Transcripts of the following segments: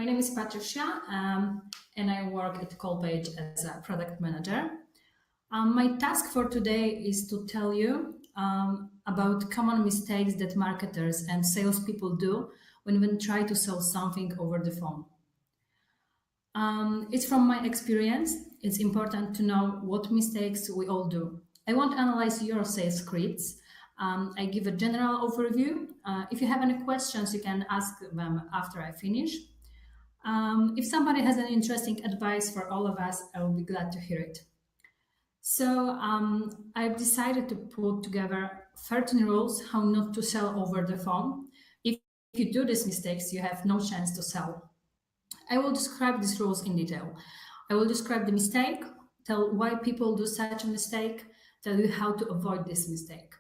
My name is Patricia, and I work at Callpage as a product manager. My task for today is to tell you about common mistakes that marketers and salespeople do when they try to sell something over the phone. It's from my experience. It's important to know what mistakes we all do. I won't analyze your sales scripts. I give a general overview. If you have any questions, you can ask them after I finish. If somebody has an interesting advice for all of us, I will be glad to hear it. So I've decided to put together 13 rules how not to sell over the phone. If you do these mistakes, you have no chance to sell. I will describe these rules in detail. I will describe the mistake, tell why people do such a mistake, tell you how to avoid this mistake.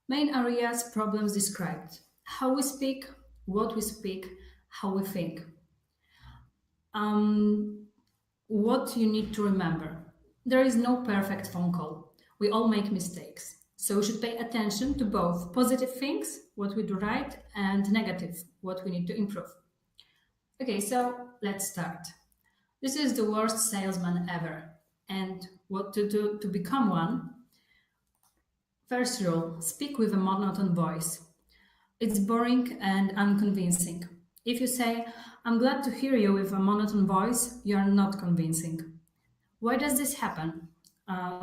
Main areas, problems described: how we speak, what we speak, how we think. What you need to remember: there is no perfect phone call. We all make mistakes. So we should pay attention to both positive things, what we do right, and negative, what we need to improve. Okay, so let's start. This is the worst salesman ever, and what to do to become one. First rule: speak with a monotone voice. It's boring and unconvincing. If you say, "I'm glad to hear you," with a monotone voice, you are not convincing. Why does this happen?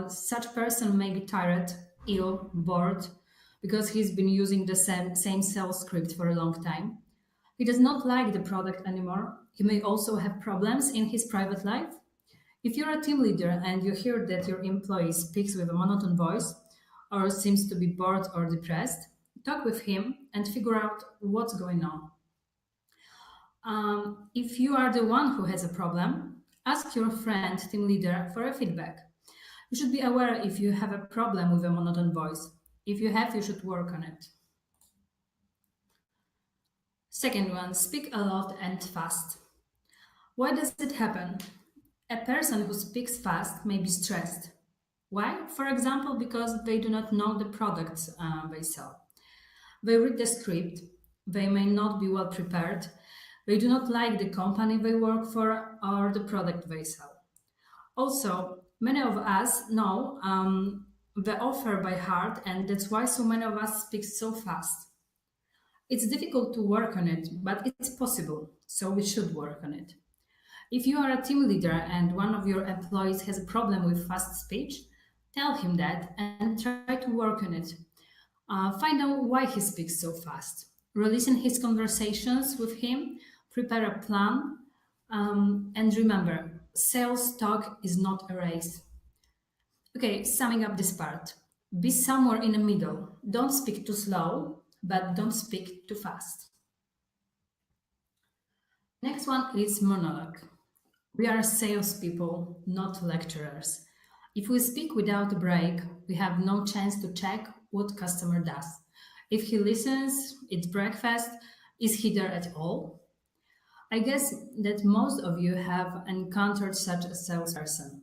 Such person may be tired, ill, bored, because he's been using the same sales script for a long time. He does not like the product anymore. He may also have problems in his private life. If you're a team leader and you hear that your employee speaks with a monotone voice or seems to be bored or depressed, talk with him and figure out what's going on. If you are the one who has a problem, ask your friend, team leader, for a feedback. You should be aware if you have a problem with a monotone voice. If you have, you should work on it. Second one: speak a lot and fast. Why does it happen? A person who speaks fast may be stressed. Why? For example, because they do not know the products they sell. They read the script, they may not be well prepared, they do not like the company they work for or the product they sell. Also, many of us know the offer by heart, and that's why so many of us speak so fast. It's difficult to work on it, but it's possible, so we should work on it. If you are a team leader and one of your employees has a problem with fast speech, tell him that and try to work on it. Find out why he speaks so fast. Listen his conversations with him, prepare a plan, and remember, sales talk is not a race. Okay, summing up this part: be somewhere in the middle. Don't speak too slow, but don't speak too fast. Next one is monologue. We are salespeople, not lecturers. If we speak without a break, we have no chance to check what customer does. If he listens, eats breakfast, is he there at all? I guess that most of you have encountered such a salesperson.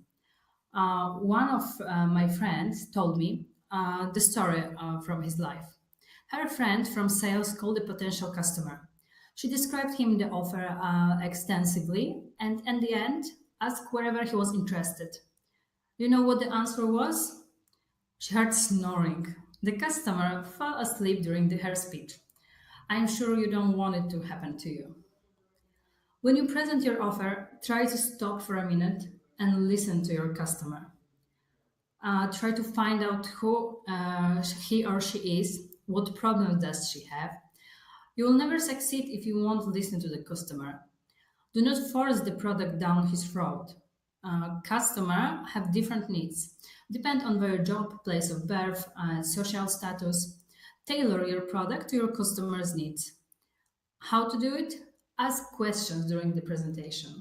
One of my friends told me the story from his life. Her friend from sales called a potential customer. She described him the offer extensively and in the end asked wherever he was interested. You know what the answer was? She heard snoring. The customer fell asleep during her speech. I'm sure you don't want it to happen to you. When you present your offer, try to stop for a minute and listen to your customer. Try to find out who he or she is, what problems does she have. You will never succeed if you won't listen to the customer. Do not force the product down his throat. Customers have different needs, depend on their job, place of birth, social status. Tailor your product to your customer's needs. How to do it? Ask questions during the presentation.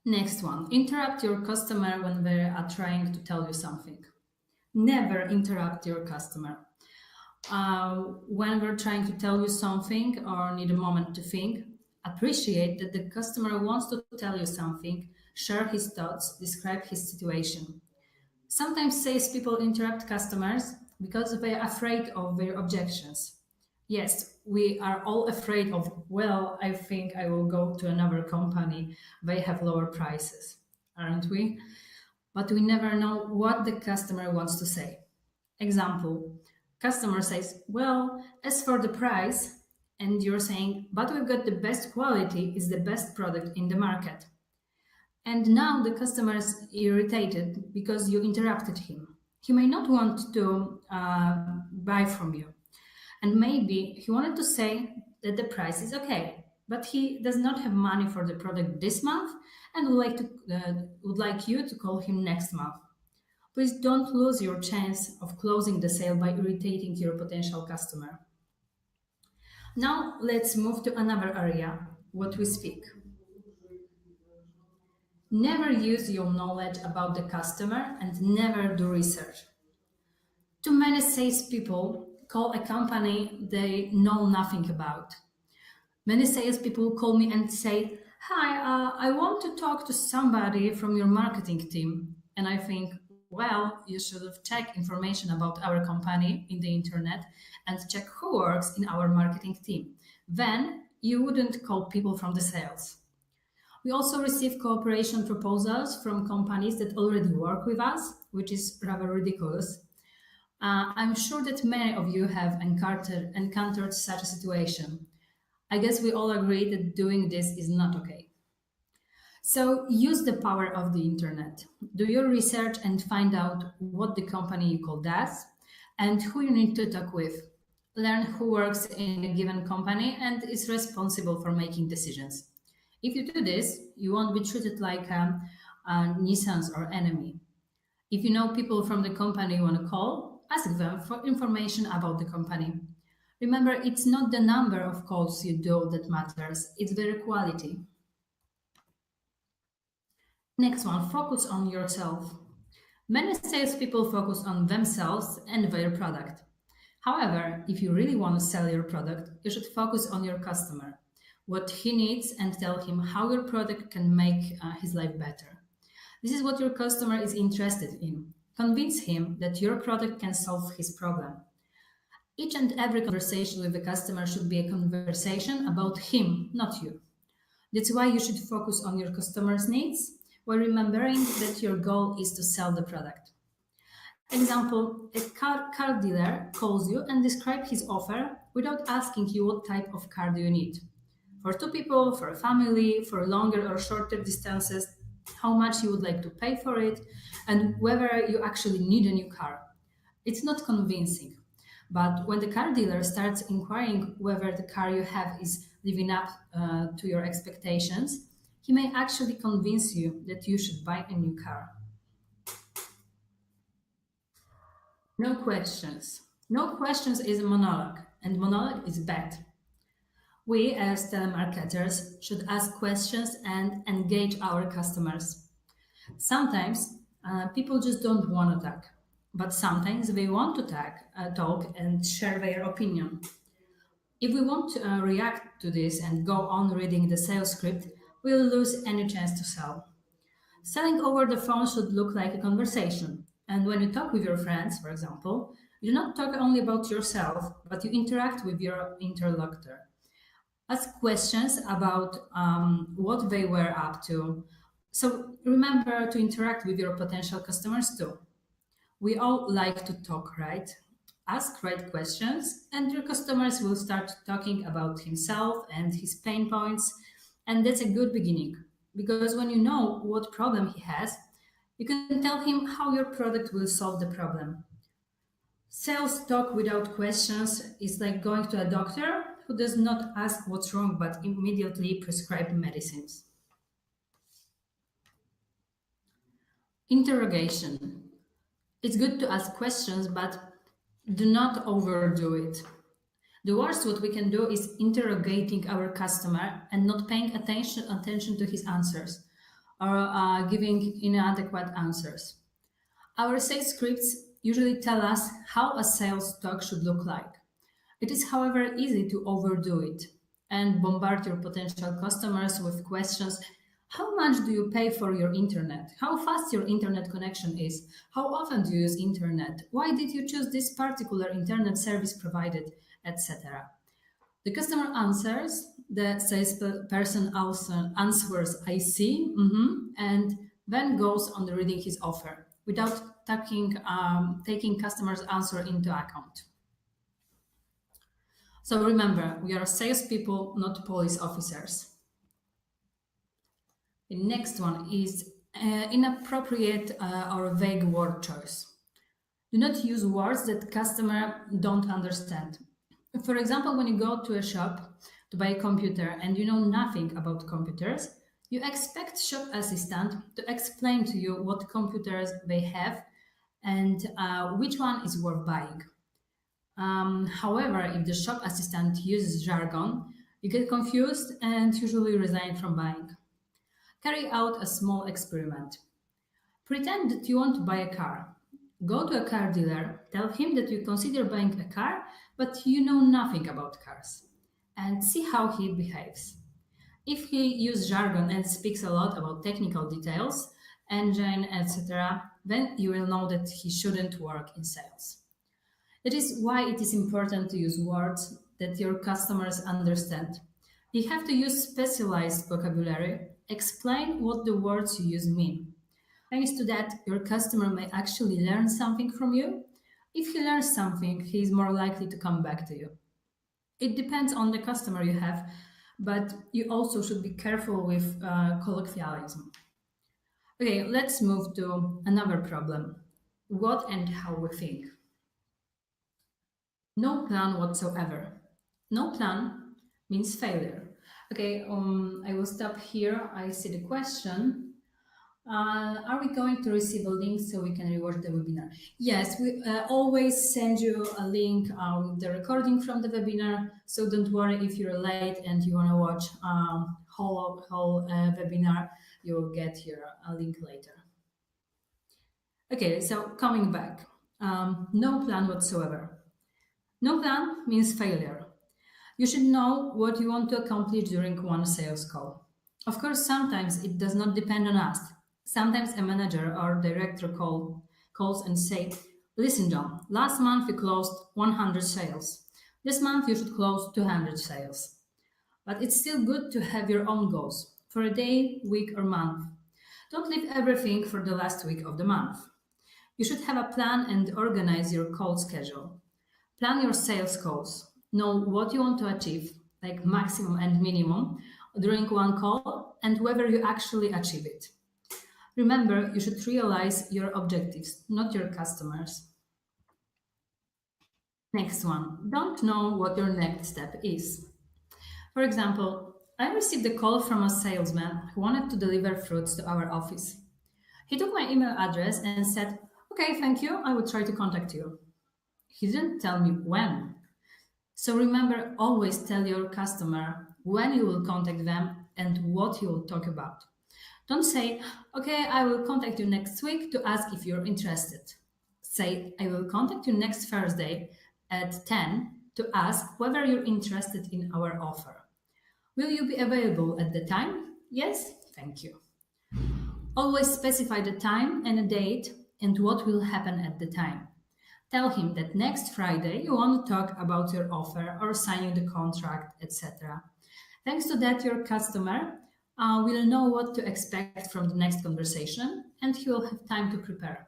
Next one: interrupt your customer when they are trying to tell you something. Never interrupt your customer. When they're trying to tell you something or need a moment to think, appreciate that the customer wants to tell you something, share his thoughts, describe his situation. Sometimes salespeople interrupt customers because they are afraid of their objections. Yes, We are all afraid of, well, I think I will go to another company, they have lower prices, aren't we? But we never know what the customer wants to say. Example, customer says, well, as for the price, and you're saying, but we've got the best quality, is the best product in the market. And now the customer is irritated because you interrupted him. He may not want to buy from you. And maybe he wanted to say that the price is okay, but he does not have money for the product this month and would like you to call him next month. Please don't lose your chance of closing the sale by irritating your potential customer. Now let's move to another area, what we speak. Never use your knowledge about the customer and never do research. Too many salespeople call a company they know nothing about. Many salespeople call me and say, hi, I want to talk to somebody from your marketing team. And I think, well, you should have checked information about our company in the internet and check who works in our marketing team. Then you wouldn't call people from the sales. We also receive cooperation proposals from companies that already work with us, which is rather ridiculous. I'm sure that many of you have encountered such a situation. I guess we all agree that doing this is not okay. So use the power of the internet. Do your research and find out what the company you call does and who you need to talk with. Learn who works in a given company and is responsible for making decisions. If you do this, you won't be treated like a nuisance or enemy. If you know people from the company you want to call, ask them for information about the company. Remember, it's not the number of calls you do that matters, it's their quality. Next one, focus on yourself. Many salespeople focus on themselves and their product. However, if you really want to sell your product, you should focus on your customer, what he needs, and tell him how your product can make his life better. This is what your customer is interested in. Convince him that your product can solve his problem. Each and every conversation with the customer should be a conversation about him, not you. That's why you should focus on your customer's needs while remembering that your goal is to sell the product. Example, a car dealer calls you and describes his offer without asking you what type of car do you need. For two people, for a family, for longer or shorter distances, how much you would like to pay for it, and whether you actually need a new car. It's not convincing. But when the car dealer starts inquiring whether the car you have is living up to your expectations, he may actually convince you that you should buy a new car. No questions. No questions is a monologue, and monologue is bad. We, as telemarketers, should ask questions and engage our customers. Sometimes people just don't want to talk, but sometimes they want to talk and share their opinion. If we want to react to this and go on reading the sales script, we'll lose any chance to sell. Selling over the phone should look like a conversation. And when you talk with your friends, for example, you do not talk only about yourself, but you interact with your interlocutor. Ask questions about what they were up to. So remember to interact with your potential customers too. We all like to talk, right? Ask right questions, and your customers will start talking about himself and his pain points. And that's a good beginning, because when you know what problem he has, you can tell him how your product will solve the problem. Sales talk without questions is like going to a doctor who does not ask what's wrong but immediately prescribe medicines. Interrogation. It's good to ask questions, but do not overdo it. The worst what we can do is interrogating our customer and not paying attention to his answers or giving inadequate answers. Our sales scripts usually tell us how a sales talk should look like. It is, however, easy to overdo it and bombard your potential customers with questions. How much do you pay for your internet? How fast your internet connection is? How often do you use internet? Why did you choose this particular internet service provided? Etc. The customer answers, the salesperson also answers, I see, and then goes on reading his offer without taking customer's answer into account. So remember, we are salespeople, not police officers. The next one is inappropriate or vague word choice. Do not use words that customer don't understand. For example, when you go to a shop to buy a computer and you know nothing about computers, you expect shop assistant to explain to you what computers they have and which one is worth buying. However, if the shop assistant uses jargon, you get confused and usually resign from buying. Carry out a small experiment. Pretend that you want to buy a car. Go to a car dealer, tell him that you consider buying a car, but you know nothing about cars, and see how he behaves. If he uses jargon and speaks a lot about technical details, engine, etc., then you will know that he shouldn't work in sales. That is why it is important to use words that your customers understand. You have to use specialized vocabulary, explain what the words you use mean. Thanks to that, your customer may actually learn something from you. If he learns something, he is more likely to come back to you. It depends on the customer you have, but you also should be careful with colloquialism. Okay, let's move to another problem. What and how we think. No plan whatsoever. No plan means failure. Okay, I will stop here. I see the question. Are we going to receive a link so we can rewatch the webinar? Yes, we always send you a link with the recording from the webinar. So don't worry if you're late and you want to watch whole webinar, you will get here a link later. Okay, so coming back, no plan whatsoever. No plan means failure. You should know what you want to accomplish during one sales call. Of course, sometimes it does not depend on us. Sometimes a manager or director calls and say, listen, John, last month you closed 100 sales. This month you should close 200 sales. But it's still good to have your own goals for a day, week, or month. Don't leave everything for the last week of the month. You should have a plan and organize your call schedule. Plan your sales calls. Know what you want to achieve, like maximum and minimum, during one call and whether you actually achieve it. Remember, you should realize your objectives, not your customers. Next one, don't know what your next step is. For example, I received a call from a salesman who wanted to deliver fruits to our office. He took my email address and said, okay, thank you, I will try to contact you. He didn't tell me when. So remember, always tell your customer when you will contact them and what you will talk about. Don't say, okay, I will contact you next week to ask if you're interested. Say, I will contact you next Thursday at 10 to ask whether you're interested in our offer. Will you be available at the time? Yes? Thank you. Always specify the time and a date and what will happen at the time. Tell him that next Friday you want to talk about your offer or signing the contract, etc. Thanks to that, your customer will know what to expect from the next conversation and he will have time to prepare.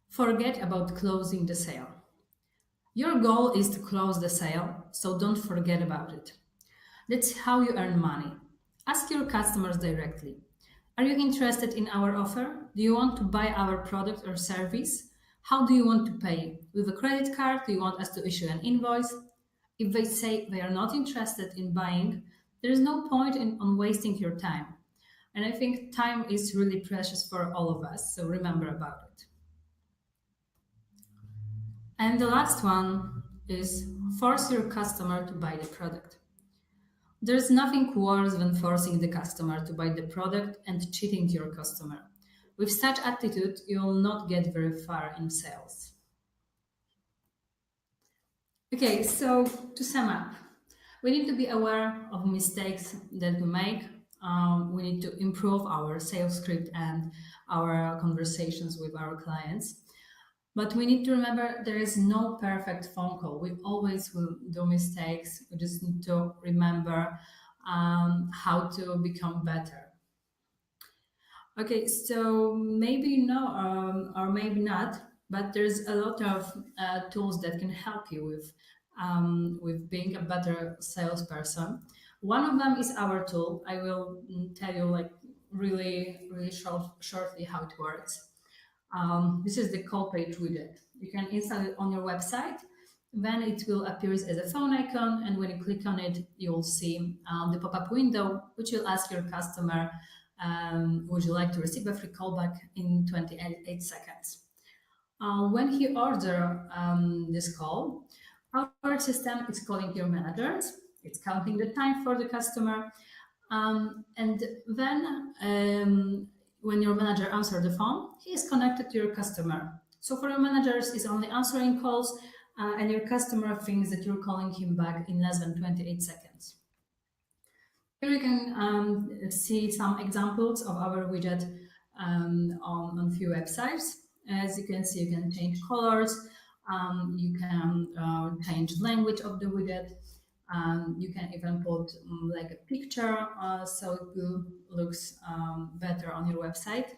Forget about closing the sale. Your goal is to close the sale, so don't forget about it. That's how you earn money. Ask your customers directly. Are you interested in our offer? Do you want to buy our product or service? How do you want to pay? With a credit card? Do you want us to issue an invoice? If they say they are not interested in buying, there is no point on wasting your time. And I think time is really precious for all of us, so remember about it. And the last one is force your customer to buy the product. There's nothing worse than forcing the customer to buy the product and cheating your customer. With such attitude, you will not get very far in sales. Okay, so to sum up, we need to be aware of mistakes that we make. We need to improve our sales script and our conversations with our clients. But we need to remember there is no perfect phone call. We always will do mistakes. We just need to remember how to become better. Okay, so maybe you know, or maybe not, but there's a lot of tools that can help you with being a better salesperson. One of them is our tool. I will tell you like really shortly how it works. This is the Callpage widget. You can install it on your website. Then it will appear as a phone icon, and when you click on it, you'll see the pop-up window, which will ask your customer, would you like to receive a free callback in 28 seconds? When he order this call, our system is calling your managers. It's counting the time for the customer, and then when your manager answers the phone, he is connected to your customer. So for your managers, is only answering calls, and your customer thinks that you're calling him back in less than 28 seconds. Here you can see some examples of our widget on few websites. As you can see, you can change colors, you can change language of the widget, you can even put like a picture so it will looks better on your website.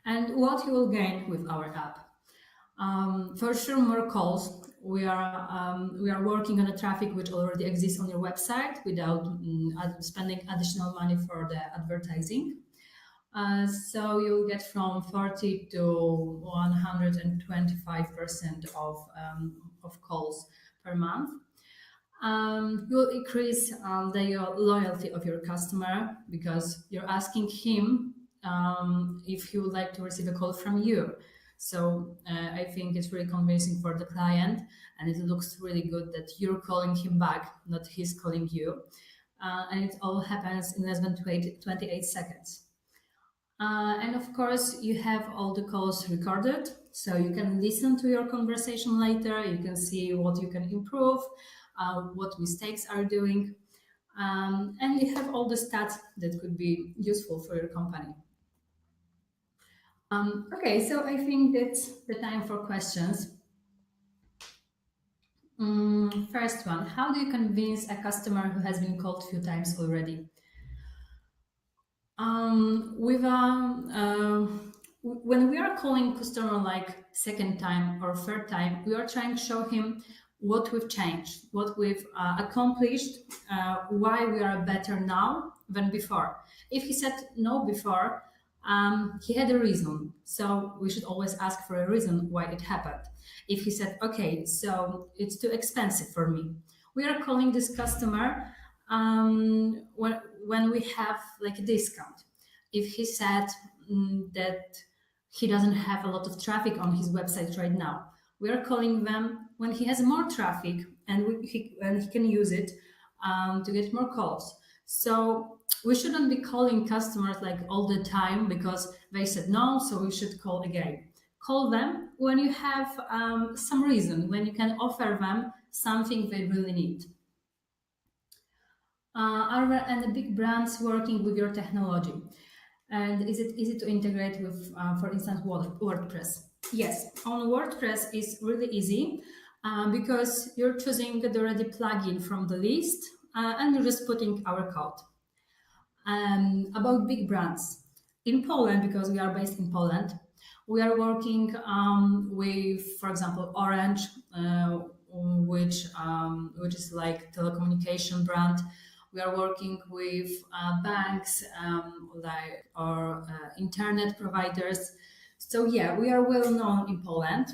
And what you will gain with our app. For sure, more calls. We are working on a traffic which already exists on your website without spending additional money for the advertising. So you'll get from 40 to 125% of calls per month. You'll increase the loyalty of your customer because you're asking him if he would like to receive a call from you. So I think it's really convincing for the client, and it looks really good that you're calling him back, not he's calling you. And it all happens in less than 28 seconds. And of course, you have all the calls recorded, so you can listen to your conversation later. You can see what you can improve, what mistakes are doing, and you have all the stats that could be useful for your company. Okay, so I think that's the time for questions. First one, how do you convince a customer who has been called a few times already? When we are calling customer like second time or third time, we are trying to show him what we've changed, what we've accomplished, why we are better now than before. If he said no before, he had a reason. So we should always ask for a reason why it happened. If he said, okay, so it's too expensive for me, we are calling this customer when we have like a discount. If he said that he doesn't have a lot of traffic on his website right now, we are calling them when he has more traffic and he can use it to get more calls. So we shouldn't be calling customers like all the time because they said no, so we should call again. Call them when you have some reason, when you can offer them something they really need. Are there any big brands working with your technology? And is it easy to integrate with, for instance, WordPress? Yes, on WordPress is really easy because you're choosing the ready plugin from the list and you're just putting our code. About big brands. In Poland, because we are based in Poland, we are working with, for example, Orange, which is like telecommunication brand. We are working with banks like or internet providers. So yeah, we are well known in Poland,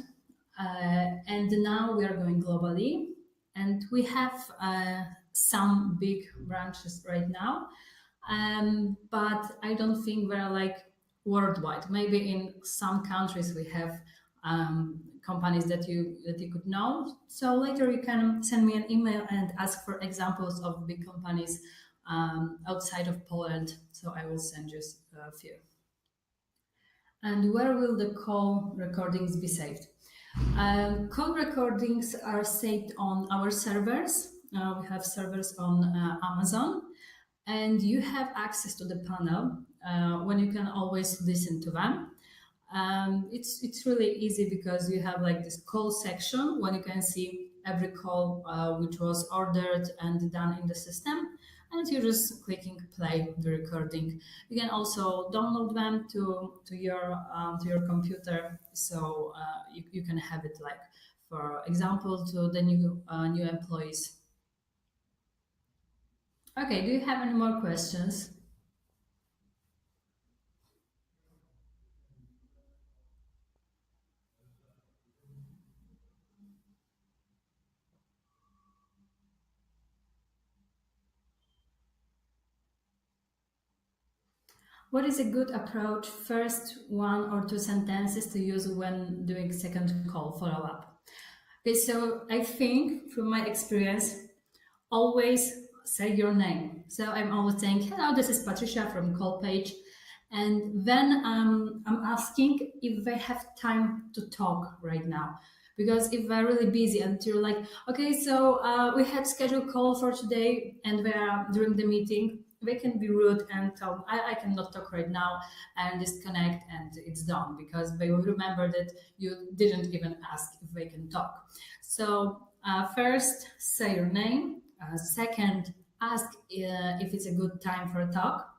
and now we are going globally, and we have some big branches right now, but I don't think we're like worldwide. Maybe in some countries we have companies that you could know. So later you can send me an email and ask for examples of big companies outside of Poland. So I will send you a few. And where will the call recordings be saved? Call recordings are saved on our servers. We have servers on Amazon, and you have access to the panel when you can always listen to them. It's really easy because you have like this call section when you can see every call which was ordered and done in the system, and you're just clicking play the recording. You can also download them to your computer, so you can have it like, for example, to the new employees. Okay, do you have any more questions? What is a good approach? First, one or two sentences to use when doing second call follow up. Okay, so I think from my experience, always say your name. So I'm always saying, "Hello, this is Patricia from Callpage," and then I'm asking if they have time to talk right now. Because if they're really busy and you're like, "Okay, so we had scheduled call for today," and they are during the meeting, they can be rude and tell, I cannot talk right now, and disconnect, and it's done because they will remember that you didn't even ask if they can talk. So first, say your name. Second, ask if it's a good time for a talk.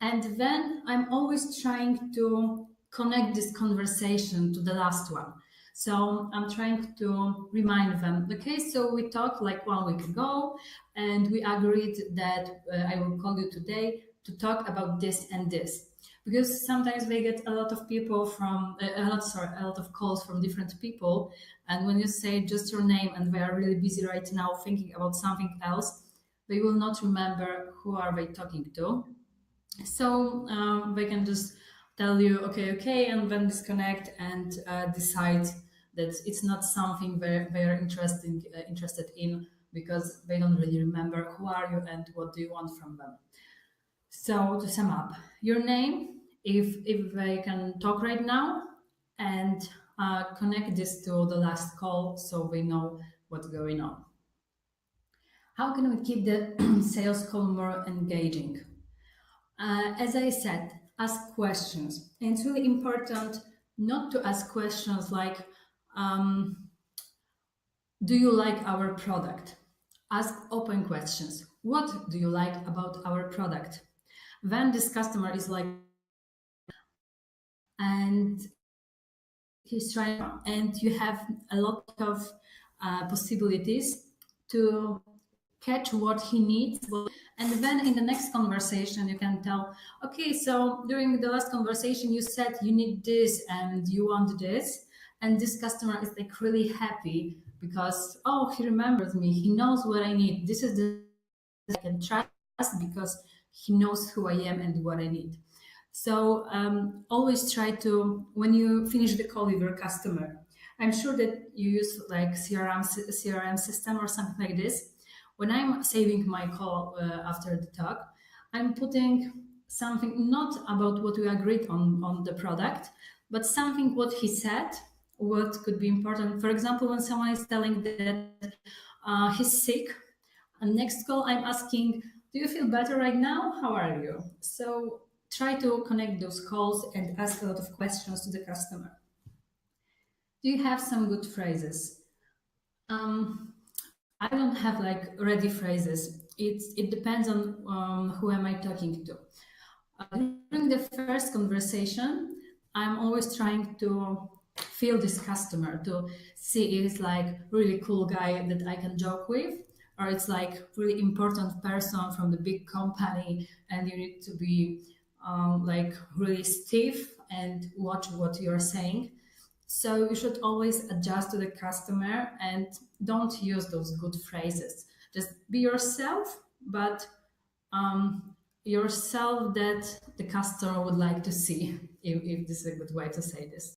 And then I'm always trying to connect this conversation to the last one. So I'm trying to remind them, okay, so we talked like 1 week ago, and we agreed that I will call you today to talk about this and this. Because sometimes they get a lot of people from a lot of calls from different people, and when you say just your name and they are really busy right now thinking about something else, they will not remember who are they talking to. So they can just tell you, okay, okay, and then disconnect and decide that it's not something they're interested in, because they don't really remember who are you and what do you want from them. So to sum up, your name, if they can talk right now, and connect this to the last call so we know what's going on. How can we keep the sales call more engaging? As I said, ask questions. And it's really important not to ask questions like, um, do you like our product? Ask open questions. What do you like about our product? Then this customer is like, and he's trying, and you have a lot of possibilities to catch what he needs. And then in the next conversation, you can tell, okay, so during the last conversation, you said you need this and you want this. And this customer is like really happy because, oh, he remembers me. He knows what I need. This is the I can trust because he knows who I am and what I need. So always try to, when you finish the call with your customer, I'm sure that you use like CRM system or something like this. When I'm saving my call after the talk, I'm putting something not about what we agreed on the product, but something what he said, what could be important. For example, when someone is telling that he's sick, and next call, I'm asking, do you feel better right now? How are you? So try to connect those calls and ask a lot of questions to the customer. Do you have some good phrases? Um, I don't have like ready phrases. It depends on who am I talking to. During the first conversation, I'm always trying to feel this customer to see if it's like really cool guy that I can joke with, or it's like really important person from the big company, and you need to be like really stiff and watch what you're saying. So you should always adjust to the customer and don't use those good phrases. Just be yourself, but yourself that the customer would like to see, if this is a good way to say this.